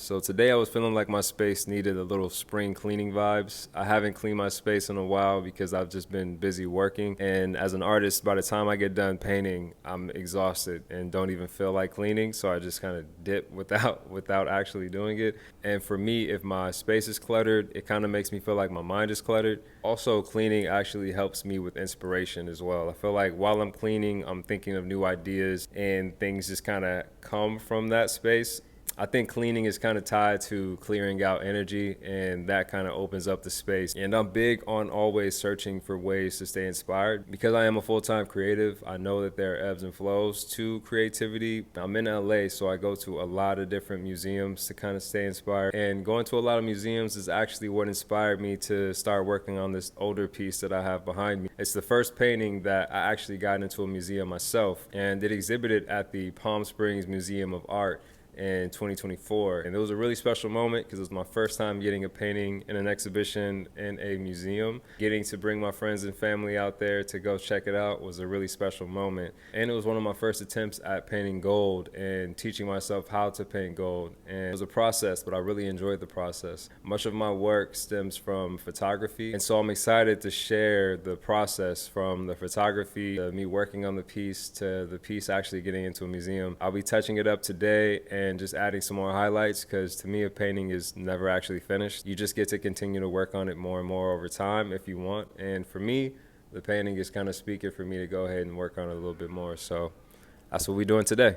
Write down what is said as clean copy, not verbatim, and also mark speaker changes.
Speaker 1: So today I was feeling like my space needed a little spring cleaning vibes. I haven't cleaned my space in a while because I've just been busy working. And as an artist, by the time I get done painting, I'm exhausted and don't even feel like cleaning. So I just kind of dip without actually doing it. And for me, if my space is cluttered, it kind of makes me feel like my mind is cluttered. Also, cleaning actually helps me with inspiration as well. I feel like while I'm cleaning, I'm thinking of new ideas and things just kind of come from that space. I think cleaning is kind of tied to clearing out energy, and that kind of opens up the space. And I'm big on always searching for ways to stay inspired. Because I am a full-time creative, I know that there are ebbs and flows to creativity. I'm in LA, so I go to a lot of different museums to kind of stay inspired. And going to a lot of museums is actually what inspired me to start working on this older piece that I have behind me. It's the first painting that I actually got into a museum myself, and it exhibited at the Palm Springs Museum of Art in 2024. And it was a really special moment because it was my first time getting a painting in an exhibition in a museum. Getting to bring my friends and family out there to go check it out was a really special moment. And it was one of my first attempts at painting gold and teaching myself how to paint gold. And it was a process, but I really enjoyed the process. Much of my work stems from photography, and so I'm excited to share the process from the photography, me working on the piece, to the piece actually getting into a museum. I'll be touching it up today and just adding some more highlights, because to me a painting is never actually finished. You just get to continue to work on it more and more over time if you want. And for me, the painting is kind of speaking for me to go ahead and work on it a little bit more. So that's what we're doing today.